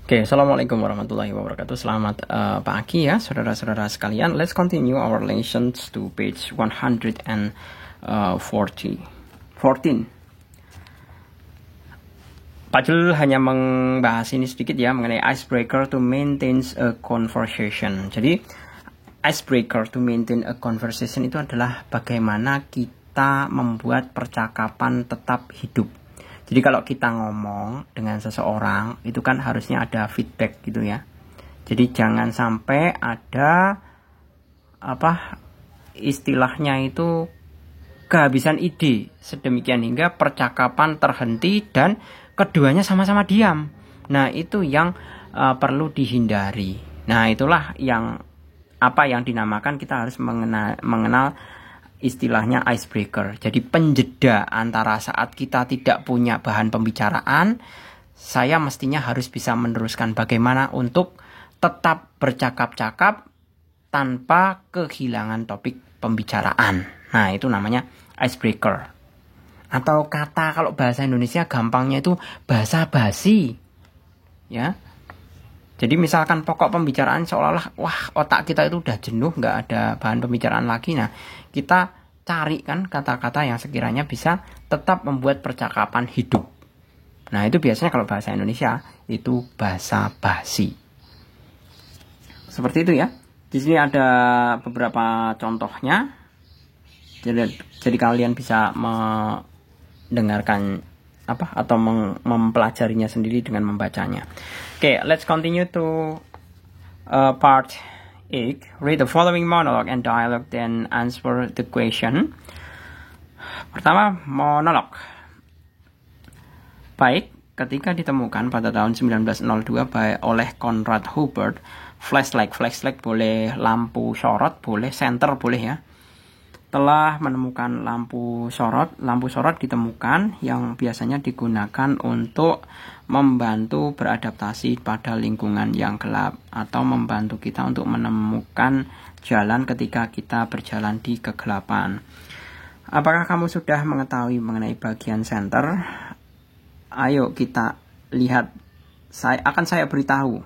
Oke, Assalamualaikum warahmatullahi wabarakatuh. Selamat pagi ya, saudara-saudara sekalian. Let's continue our lessons to page 114. Pak Jul hanya membahas ini sedikit ya, mengenai icebreaker to maintain a conversation. Jadi, icebreaker to maintain a conversation itu adalah bagaimana kita membuat percakapan tetap hidup. Jadi kalau kita ngomong dengan seseorang, itu kan harusnya ada feedback gitu ya. Jadi jangan sampai ada istilahnya itu kehabisan ide, sedemikian hingga percakapan terhenti dan keduanya sama-sama diam. Nah, itu yang perlu dihindari. Nah, itulah yang dinamakan kita harus mengenal istilahnya icebreaker. Jadi penjeda antara saat kita tidak punya bahan pembicaraan, saya mestinya harus bisa meneruskan bagaimana untuk tetap bercakap-cakap tanpa kehilangan topik pembicaraan. Nah, itu namanya icebreaker. Atau kata kalau bahasa Indonesia gampangnya itu basa basi. Ya. Jadi misalkan pokok pembicaraan seolah-olah otak kita itu udah jenuh, nggak ada bahan pembicaraan lagi. Nah, kita cari kan kata-kata yang sekiranya bisa tetap membuat percakapan hidup. Nah, itu biasanya kalau bahasa Indonesia itu basa basi. Seperti itu ya. Di sini ada beberapa contohnya. Jadi kalian bisa mendengarkan atau mempelajarinya sendiri dengan membacanya. Okay, let's continue to part 8. Read the following monologue and dialogue, then answer the question. Pertama, monolog. Baik, ketika ditemukan pada tahun 1902 oleh Conrad Hubbard, flashlight boleh, lampu sorot boleh, senter boleh ya. Telah menemukan lampu sorot ditemukan yang biasanya digunakan untuk membantu beradaptasi pada lingkungan yang gelap atau membantu kita untuk menemukan jalan ketika kita berjalan di kegelapan. Apakah kamu sudah mengetahui mengenai bagian senter? Ayo kita lihat, saya beritahu.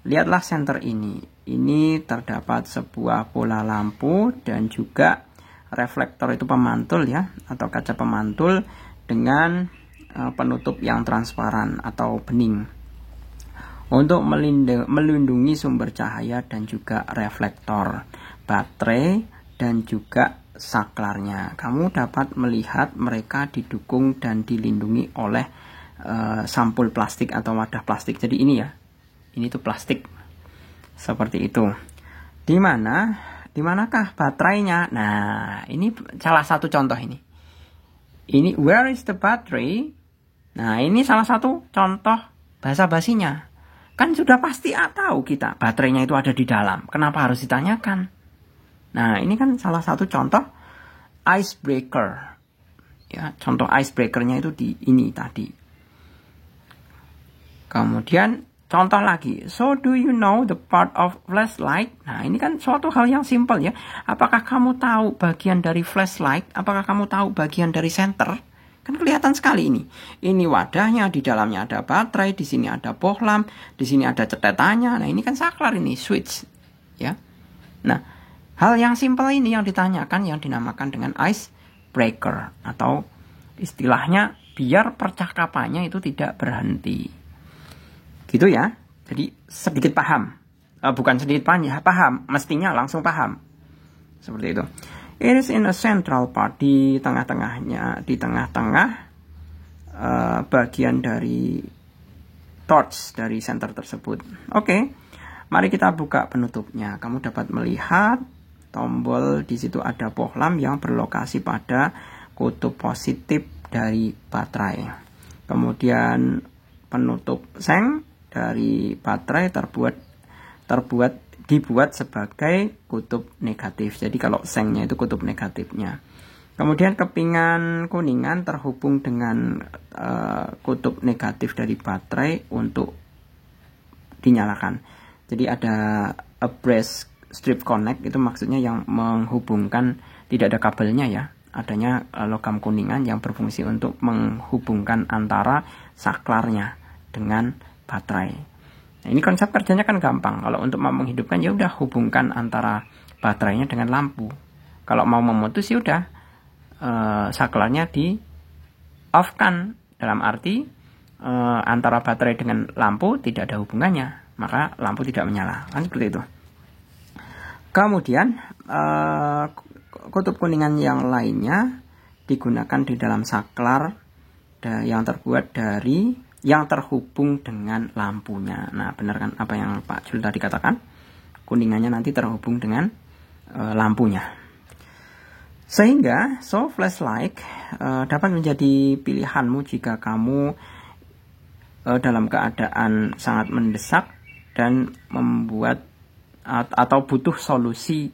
Lihatlah senter ini. Ini terdapat sebuah bola lampu dan juga reflektor itu pemantul ya, atau kaca pemantul dengan penutup yang transparan atau bening untuk melindungi sumber cahaya dan juga reflektor, baterai dan juga saklarnya. Kamu dapat melihat mereka didukung dan dilindungi oleh sampul plastik atau wadah plastik. Jadi ini tuh plastik seperti itu. Di manakah baterainya? Nah, ini salah satu contoh ini. Ini where is the battery? Nah, ini salah satu contoh bahasa basinya. Kan sudah pasti tahu kita baterainya itu ada di dalam. Kenapa harus ditanyakan? Nah, ini kan salah satu contoh icebreaker. Ya, contoh icebreakernya itu di ini tadi. Kemudian contoh lagi, so do you know the part of flashlight? Nah, ini kan suatu hal yang simpel ya. Apakah kamu tahu bagian dari flashlight? Apakah kamu tahu bagian dari senter? Kan kelihatan sekali ini. Ini wadahnya, di dalamnya ada baterai, di sini ada bohlam, di sini ada cetetannya. Nah, ini kan saklar ini, switch. Ya. Nah, hal yang simpel ini yang ditanyakan yang dinamakan dengan icebreaker atau istilahnya biar percakapannya itu tidak berhenti. Gitu ya. Jadi sedikit paham. Bukan sedikit paham, mestinya langsung paham. Seperti itu. It is in a central part, di tengah-tengah bagian dari torch dari center tersebut. Oke. Mari kita buka penutupnya. Kamu dapat melihat tombol di situ ada bohlam yang berlokasi pada kutub positif dari baterai. Kemudian penutup seng dari baterai dibuat sebagai kutub negatif. Jadi kalau sengnya itu kutub negatifnya. Kemudian kepingan kuningan terhubung dengan kutub negatif dari baterai untuk dinyalakan. Jadi ada a brass strip connect, itu maksudnya yang menghubungkan, tidak ada kabelnya ya. Adanya logam kuningan yang berfungsi untuk menghubungkan antara saklarnya dengan baterai. Nah, ini konsep kerjanya kan gampang. Kalau untuk mau menghidupkan ya udah hubungkan antara baterainya dengan lampu. Kalau mau memutus ya udah saklarnya di off kan, dalam arti antara baterai dengan lampu tidak ada hubungannya, maka lampu tidak menyala. Kan seperti itu. Kemudian kutub kuningan yang lainnya digunakan di dalam saklar yang terbuat dari yang terhubung dengan lampunya. Nah, benar kan apa yang Pak Jul tadi katakan? Kuningannya nanti terhubung dengan lampunya. Sehingga flashlight dapat menjadi pilihanmu jika kamu dalam keadaan sangat mendesak dan membuat atau butuh solusi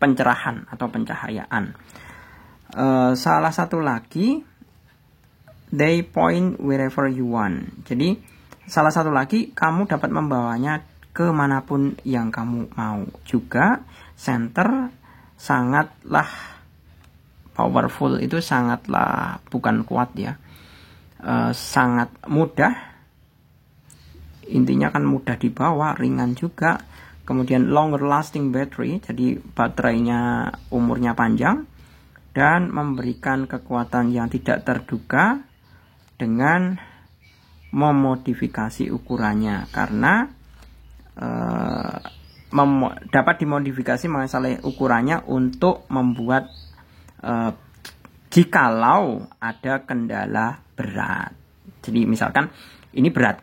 pencerahan atau pencahayaan. Salah satu lagi, they point wherever you want. Jadi salah satu lagi, kamu dapat membawanya kemanapun yang kamu mau. Juga senter sangatlah powerful, itu sangatlah bukan kuat ya, sangat mudah. Intinya kan mudah dibawa, ringan juga. Kemudian longer lasting battery, jadi baterainya umurnya panjang dan memberikan kekuatan yang tidak terduga dengan memodifikasi ukurannya, karena dapat dimodifikasi masalah ukurannya untuk membuat jikalau ada kendala berat. Jadi misalkan ini berat,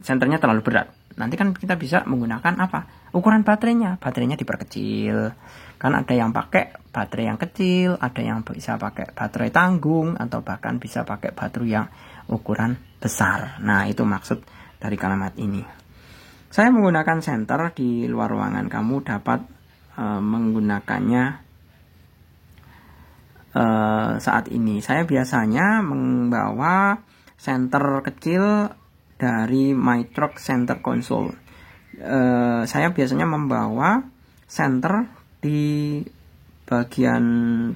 senternya terlalu berat, nanti kan kita bisa menggunakan apa? Ukuran baterainya diperkecil. Kan ada yang pakai baterai yang kecil, ada yang bisa pakai baterai tanggung, atau bahkan bisa pakai baterai yang ukuran besar. Nah, itu maksud dari kalimat ini. Saya menggunakan senter di luar ruangan. Kamu dapat menggunakannya saat ini. Saya biasanya membawa senter kecil dari MyTruck Center Console. Saya biasanya membawa senter di bagian,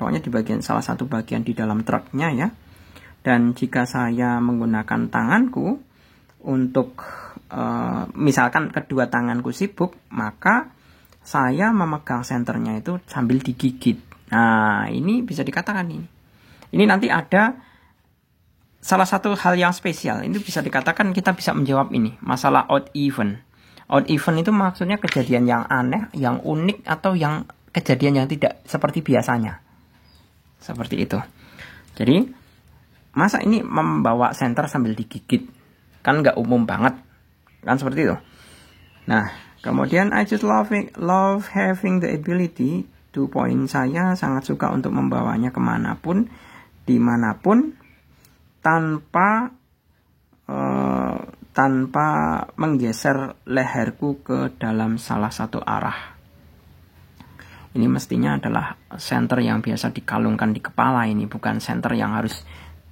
pokoknya di bagian salah satu bagian di dalam truknya ya. Dan jika saya menggunakan tanganku untuk misalkan kedua tanganku sibuk, maka saya memegang senternya itu sambil digigit. Nah, ini bisa dikatakan ini. Ini nanti ada salah satu hal yang spesial. Ini bisa dikatakan kita bisa menjawab ini, masalah odd even. Odd even itu maksudnya kejadian yang aneh, yang unik, atau yang kejadian yang tidak seperti biasanya. Seperti itu. Jadi, masa ini membawa senter sambil digigit? Kan nggak umum banget. Kan seperti itu. Nah, kemudian I just love having the ability to point. Saya sangat suka untuk membawanya kemanapun, dimanapun, tanpa menggeser leherku ke dalam salah satu arah. Ini mestinya adalah senter yang biasa dikalungkan di kepala, ini bukan senter yang harus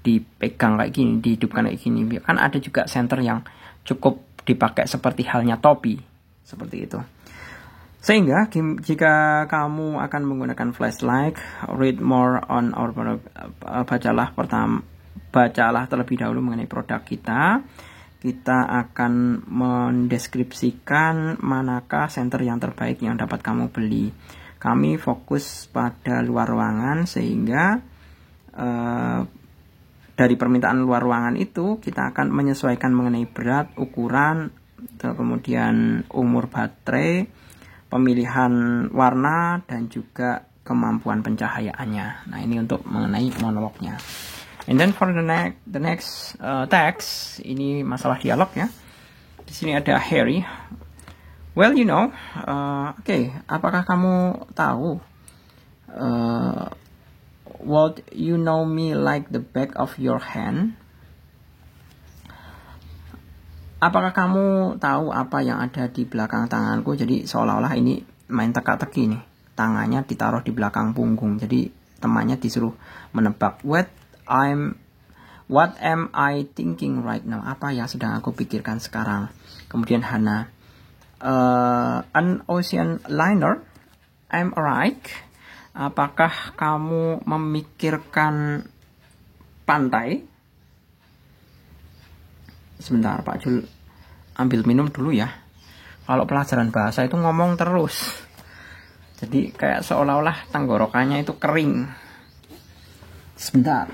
dipegang kayak gini, dihidupkan kayak gini. Kan ada juga senter yang cukup dipakai seperti halnya topi, seperti itu. Sehingga jika kamu akan menggunakan flashlight, read more on our product, bacalah terlebih dahulu mengenai produk kita. Kita akan mendeskripsikan manakah senter yang terbaik yang dapat kamu beli. Kami fokus pada luar ruangan, sehingga dari permintaan luar ruangan itu kita akan menyesuaikan mengenai berat, ukuran, kemudian umur baterai, pemilihan warna, dan juga kemampuan pencahayaannya. Nah, ini untuk mengenai monolognya. And then for the next text, ini masalah dialog ya. Di sini ada Harry. Well, you know, okay, apakah kamu tahu? Would you know me like the back of your hand? Apakah kamu tahu apa yang ada di belakang tanganku? Jadi seolah-olah ini main teka-teki nih. Tangannya ditaruh di belakang punggung. Jadi temannya disuruh menebak. What am I thinking right now? Apa yang sedang aku pikirkan sekarang? Kemudian Hana, an ocean liner, I'm right. Apakah kamu memikirkan pantai? Sebentar, Pak Jul ambil minum dulu ya. kalau pelajaran bahasa itu ngomong terus. Jadi kayak seolah-olah tenggorokannya itu kering. Sebentar.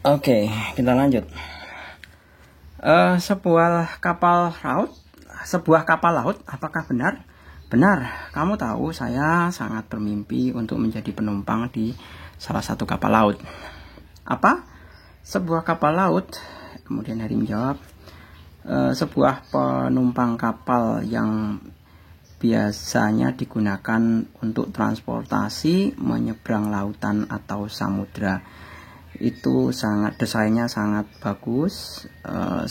Oke, kita lanjut. Sebuah kapal laut, apakah benar? Benar, kamu tahu saya sangat bermimpi untuk menjadi penumpang di salah satu kapal laut. Apa? Sebuah kapal laut? Kemudian Harry menjawab, sebuah penumpang kapal yang biasanya digunakan untuk transportasi menyeberang lautan atau samudra. Itu desainnya sangat bagus,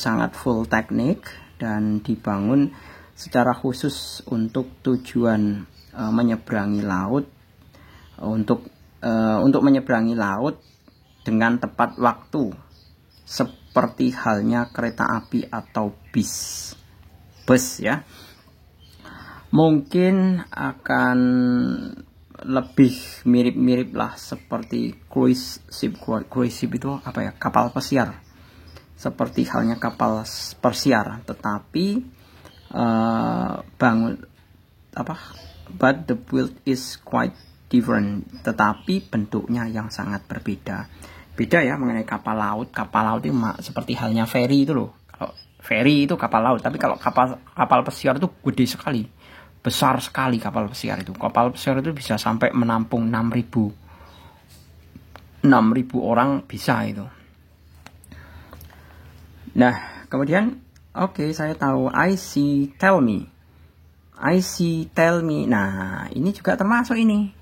sangat full teknik dan dibangun secara khusus untuk tujuan menyeberangi laut, untuk menyeberangi laut dengan tepat waktu, seperti halnya kereta api atau bus ya. Mungkin akan lebih mirip-mirip lah seperti cruise ship itu apa ya, kapal pesiar, seperti halnya kapal pesiar, tetapi but the build is quite different, tetapi bentuknya yang sangat beda ya mengenai kapal laut itu seperti halnya ferry itu loh. Kalau ferry itu kapal laut, tapi kalau kapal pesiar itu gede sekali, besar sekali kapal pesiar itu. Kapal pesiar itu bisa sampai menampung 6.000 orang bisa itu. Nah, kemudian saya tahu I see, tell me. Nah, ini juga termasuk ini.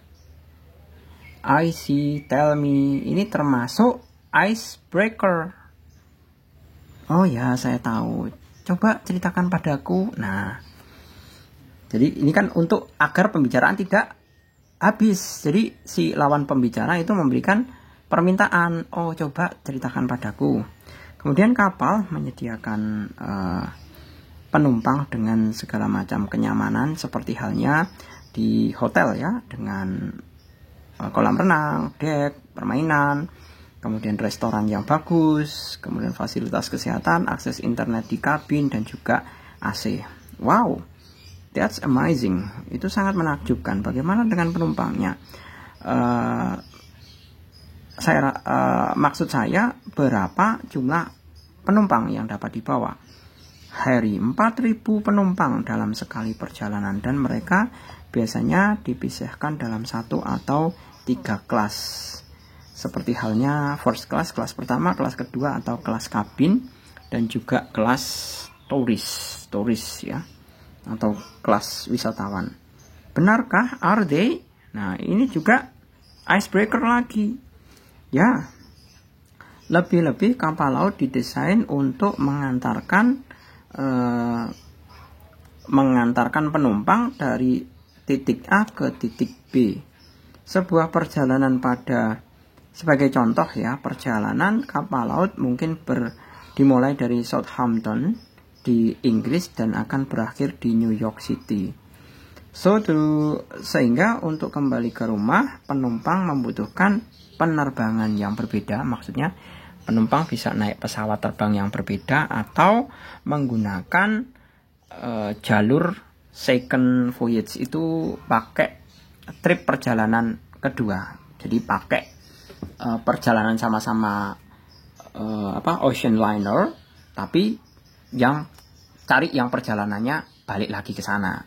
I see, tell me. Ini termasuk icebreaker. Oh ya, saya tahu. Coba ceritakan padaku. Nah, jadi ini kan untuk agar pembicaraan tidak habis. Jadi si lawan pembicara itu memberikan permintaan. Oh, coba ceritakan padaku. Kemudian kapal menyediakan penumpang dengan segala macam kenyamanan, seperti halnya di hotel ya, dengan kolam renang, dek, permainan, kemudian restoran yang bagus, kemudian fasilitas kesehatan, akses internet di kabin, dan juga AC. Wow, that's amazing. Itu sangat menakjubkan. Bagaimana dengan penumpangnya? Maksud saya, berapa jumlah penumpang yang dapat dibawa? Harry, 4.000 penumpang dalam sekali perjalanan, dan mereka biasanya dipisahkan dalam 1 atau 3 kelas, seperti halnya first class, kelas pertama, kelas kedua, atau kelas kabin, dan juga kelas turis ya, atau kelas wisatawan. Benarkah? Are they? Nah, ini juga icebreaker lagi ya. Lebih-lebih kapal laut didesain untuk mengantarkan penumpang dari titik A ke titik B. Sebuah perjalanan sebagai contoh ya, perjalanan kapal laut mungkin dimulai dari Southampton di Inggris dan akan berakhir di New York City. Sehingga untuk kembali ke rumah, penumpang membutuhkan penerbangan yang berbeda. Maksudnya penumpang bisa naik pesawat terbang yang berbeda atau menggunakan jalur second voyage, itu pakai trip perjalanan kedua. Jadi pakai perjalanan sama-sama ocean liner, tapi yang perjalanannya balik lagi ke sana.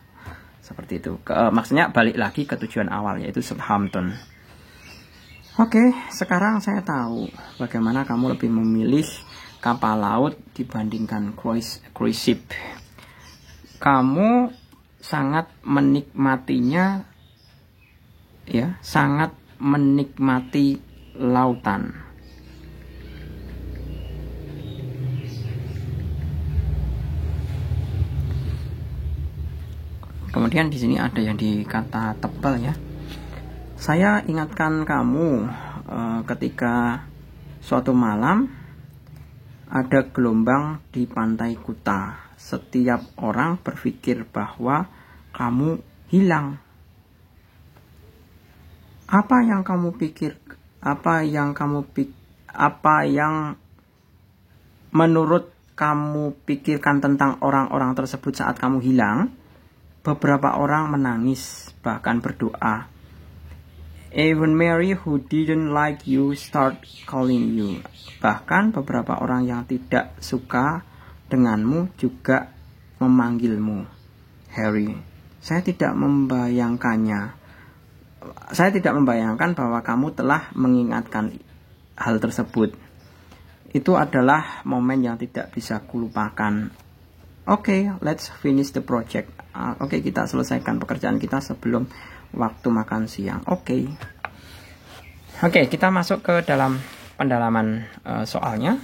Seperti itu. Maksudnya balik lagi ke tujuan awal, yaitu Southampton. Oke, sekarang saya tahu bagaimana kamu lebih memilih kapal laut dibandingkan cruise ship. Kamu sangat menikmatinya ya, sangat menikmati lautan. Kemudian di sini ada yang di kata tebal ya. Saya ingatkan kamu ketika suatu malam ada gelombang di pantai Kuta. Setiap orang berpikir bahwa kamu hilang. Apa yang menurut kamu pikirkan tentang orang-orang tersebut saat kamu hilang? Beberapa orang menangis, bahkan berdoa. Even Mary who didn't like you start calling you. Bahkan beberapa orang yang tidak suka denganmu juga memanggilmu. Harry, saya tidak membayangkannya. Saya tidak membayangkan bahwa kamu telah mengingatkan hal tersebut. Itu adalah momen yang tidak bisa kulupakan. Oke, let's finish the project. Oke, kita selesaikan pekerjaan kita sebelum waktu makan siang. Oke, kita masuk ke dalam pendalaman soalnya.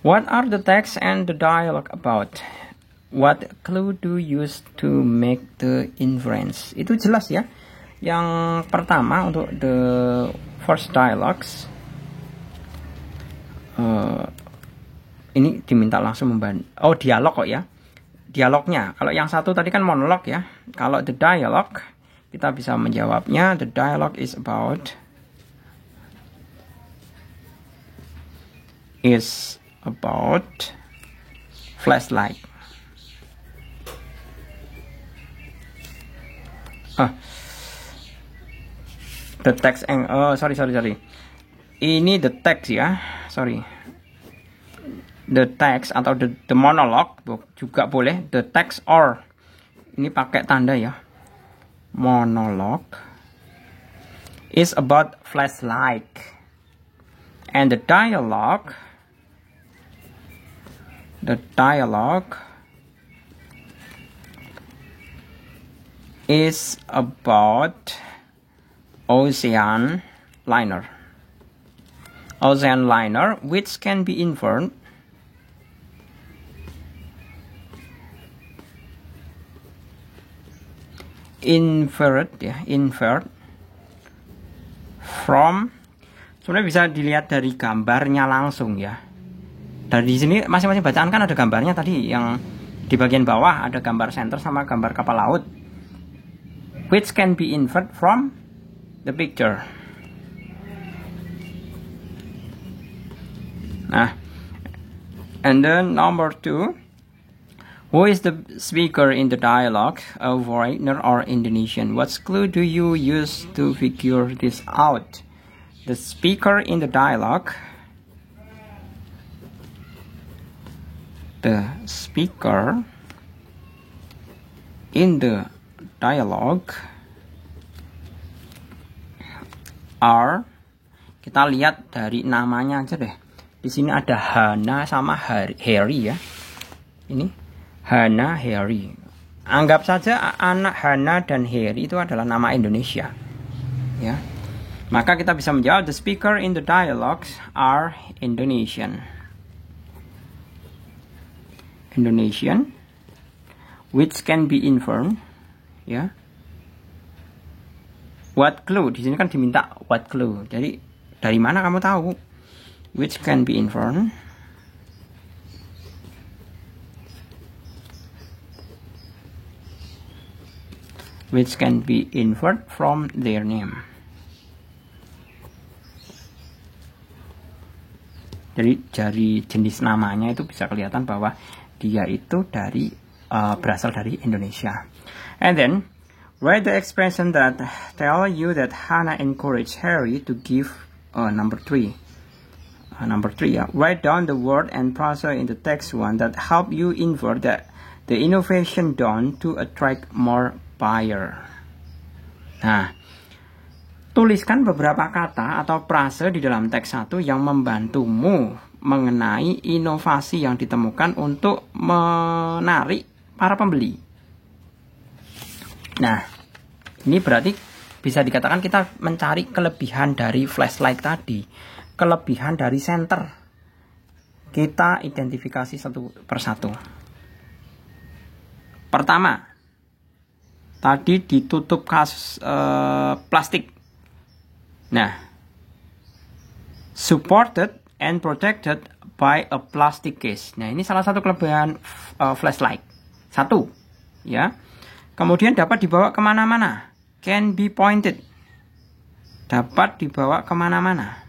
What are the text and the dialogue about? What clue do you use to make the inference? Itu jelas ya. Yang pertama untuk the first dialogues, ini diminta langsung membantu. Dialog kok ya. Dialognya. Kalau yang satu tadi kan monolog ya. Kalau the dialogue, kita bisa menjawabnya. The dialogue is about flashlight. The text sorry. Ini the text ya. Sorry. The text atau the monologue juga boleh. The text or ini pakai tanda ya. Monologue is about flashlight, and the dialogue is about ocean liner. Ocean liner, which can be inferred from, sebenarnya bisa dilihat dari gambarnya langsung ya. Dari sini masing-masing bacaan kan ada gambarnya tadi, yang di bagian bawah ada gambar center sama gambar kapal laut, which can be inferred from the picture. Nah, and then number 2, who is the speaker in the dialogue, a foreigner or Indonesian? What clue do you use to figure this out? The speaker in the dialogue are, kita lihat dari namanya aja deh. Di sini ada Hana sama Harry ya. Ini Hana, Harry. Anggap saja anak Hana dan Harry itu adalah nama Indonesia. Ya. Maka kita bisa menjawab the speaker in the dialogues are Indonesian, which can be inferred. Ya. What clue? Di sini kan diminta what clue. Jadi dari mana kamu tahu? Which can be inferred from their name. Jadi dari jenis namanya itu bisa kelihatan bahwa dia itu berasal dari Indonesia. And then write the expression that tell you that Hannah encouraged Harry to give number 3. Write down the word and phrase in the text one that help you infer that the innovation done to attract more buyer. Nah, tuliskan beberapa kata atau frase di dalam teks 1 yang membantumu mengenai inovasi yang ditemukan untuk menarik para pembeli. Nah, ini berarti bisa dikatakan kita mencari kelebihan dari flashlight tadi, kelebihan dari center. Kita identifikasi satu persatu. Pertama, tadi ditutup plastik. Nah, supported and protected by a plastic case. Nah, ini salah satu kelebihan flashlight. Satu, ya. Kemudian dapat dibawa kemana-mana. Can be pointed. Dapat dibawa kemana-mana.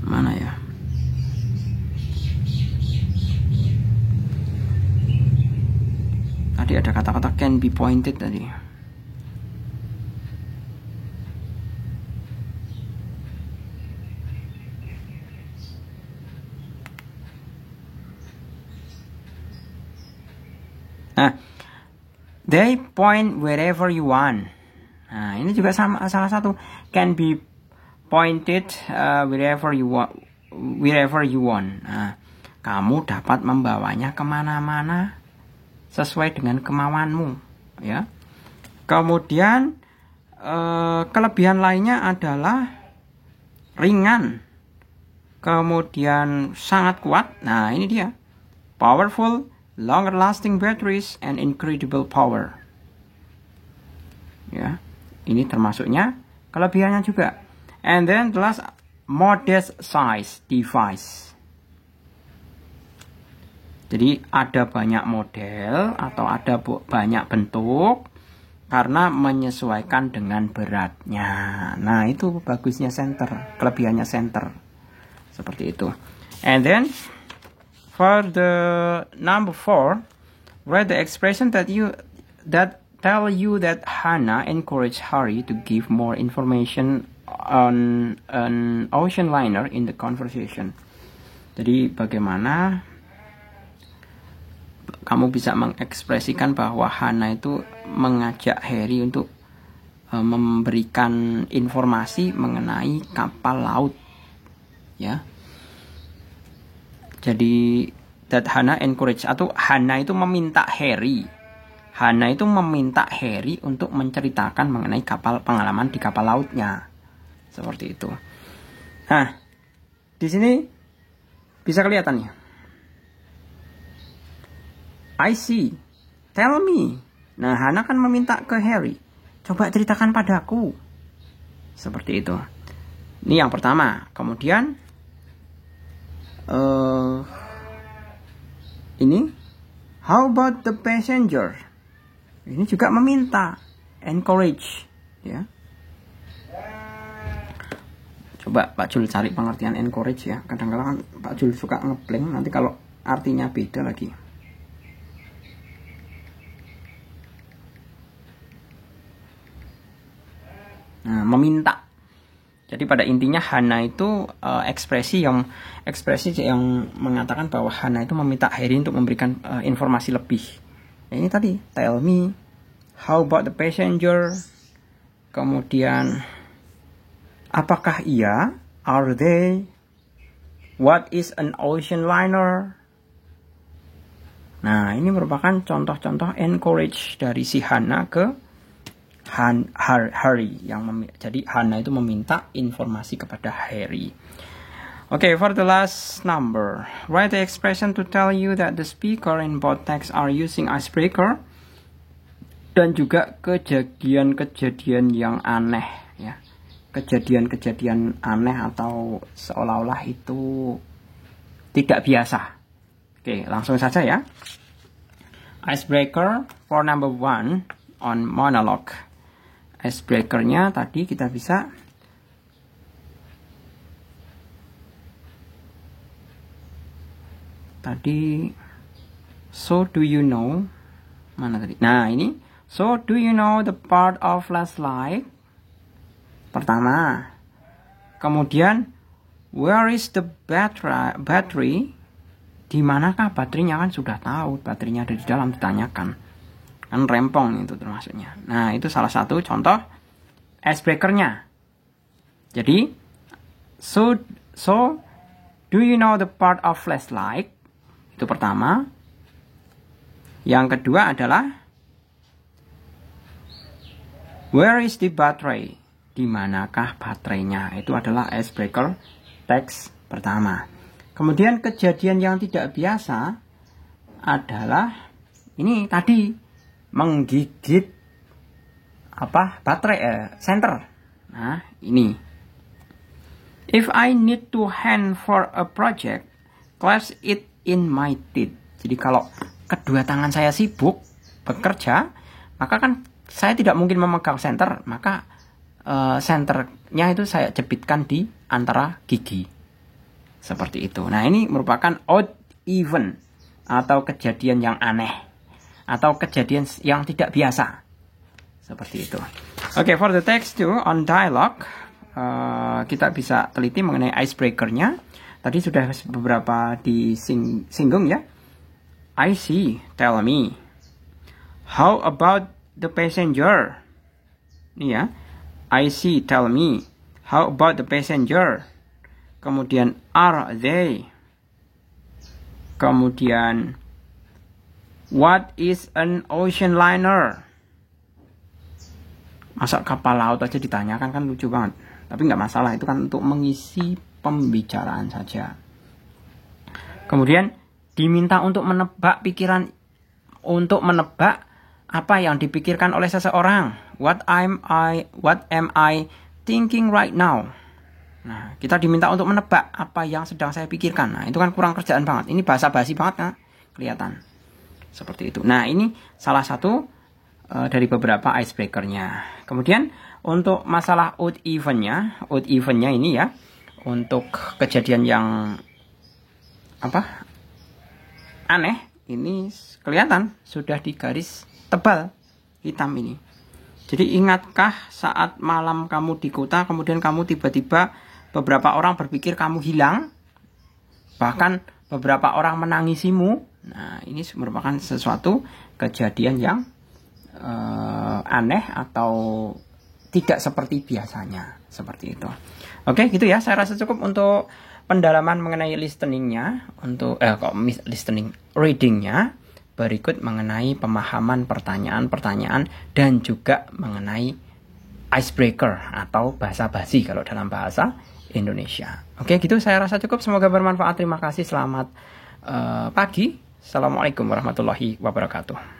Mana ya? Tadi ada kata-kata can be pointed tadi. Nah, they point wherever you want. Nah, ini juga salah satu, can be pointed wherever you want. Nah, kamu dapat membawanya kemana-mana sesuai dengan kemauanmu, ya. Kemudian kelebihan lainnya adalah ringan, kemudian sangat kuat. Nah, ini dia, powerful, longer lasting batteries and incredible power. Ya, ini termasuknya kelebihannya juga. And then the last, modest size device. Jadi ada banyak model atau ada banyak bentuk karena menyesuaikan dengan beratnya. Nah, itu bagusnya center, kelebihannya center. Seperti itu. And then for the number 4, write the expression that tell you that Hannah encouraged Harry to give more information on an ocean liner in the conversation. Jadi bagaimana kamu bisa mengekspresikan bahwa Hannah itu mengajak Harry untuk memberikan informasi mengenai kapal laut, ya. Jadi that Hannah encourage, atau Hannah itu meminta Harry. Hannah itu meminta Harry untuk menceritakan mengenai pengalaman di kapal lautnya. Seperti itu. Nah, di sini bisa kelihatan ya. I see. Tell me. Nah, Hannah kan meminta ke Harry, coba ceritakan padaku. Seperti itu. Ini yang pertama. Kemudian ini, how about the passenger? Ini juga meminta, encourage, ya. Coba Pak Jul cari pengertian encourage ya. Kadang-kadang kan Pak Jul suka ngeblank, nanti kalau artinya beda lagi. Nah, meminta. Jadi pada intinya Hannah itu ekspresi yang mengatakan bahwa Hannah itu meminta Harry untuk memberikan informasi lebih. Ya, ini tadi, tell me, how about the passenger, kemudian apakah ia, are they, what is an ocean liner. Nah, ini merupakan contoh-contoh encourage dari si Hannah ke Harry, jadi Hannah itu meminta informasi kepada Harry. Okay, for the last number, write the expression to tell you that the speaker in both texts are using icebreaker, dan juga kejadian-kejadian yang aneh, ya. Kejadian-kejadian aneh atau seolah-olah itu tidak biasa. Oke, langsung saja ya. Icebreaker for number 1 on monologue. Icebreaker-nya tadi kita bisa so do you know, mana tadi? Nah, ini, so do you know the part of flashlight? Pertama. Kemudian, where is the battery? Di manakah baterainya? Kan sudah tahu, baterainya ada di dalam, ditanyakan. Kan rempong itu termasuknya. Nah, itu salah satu contoh icebreaker-nya. Jadi, so do you know the part of flashlight? Itu pertama. Yang kedua adalah where is the battery? Di manakah baterainya? Itu adalah icebreaker teks pertama. Kemudian kejadian yang tidak biasa, adalah ini tadi menggigit baterai senter. Nah, ini. If I need to hand for a project, clasp it in my teeth. Jadi kalau kedua tangan saya sibuk bekerja, maka kan saya tidak mungkin memegang senter, maka senternya itu saya jepitkan di antara gigi. Seperti itu. Nah, ini merupakan odd even atau kejadian yang aneh atau kejadian yang tidak biasa. Seperti itu. Oke, for the text too on dialogue, kita bisa teliti mengenai icebreaker-nya. Tadi sudah beberapa disinggung ya. I see, tell me. How about the passenger? Ini ya. I see, tell me. How about the passenger? Kemudian are they? Kemudian what is an ocean liner? Masa kapal laut aja ditanyakan, kan lucu banget. Tapi nggak masalah, itu kan untuk mengisi pembicaraan saja. Kemudian diminta untuk menebak apa yang dipikirkan oleh seseorang. What am I thinking right now? Nah, kita diminta untuk menebak apa yang sedang saya pikirkan. Nah, itu kan kurang kerjaan banget. Ini bahasa basi banget, kan? Kelihatan. Seperti itu. Nah, ini salah satu dari beberapa icebreaker-nya. Kemudian untuk masalah odd even-nya ini ya, untuk kejadian yang aneh, ini kelihatan sudah di garis tebal hitam ini. Jadi ingatkah saat malam kamu di kota, kemudian kamu tiba-tiba beberapa orang berpikir kamu hilang, bahkan beberapa orang menangisimu. Nah, ini merupakan sesuatu kejadian yang aneh atau tidak seperti biasanya, seperti itu. Oke, gitu ya. Saya rasa cukup untuk pendalaman mengenai listeningnya, untuk readingnya. Berikut mengenai pemahaman pertanyaan-pertanyaan dan juga mengenai icebreaker atau bahasa basi kalau dalam bahasa Indonesia. Oke, gitu saya rasa cukup. Semoga bermanfaat. Terima kasih. Selamat pagi. Assalamualaikum warahmatullahi wabarakatuh.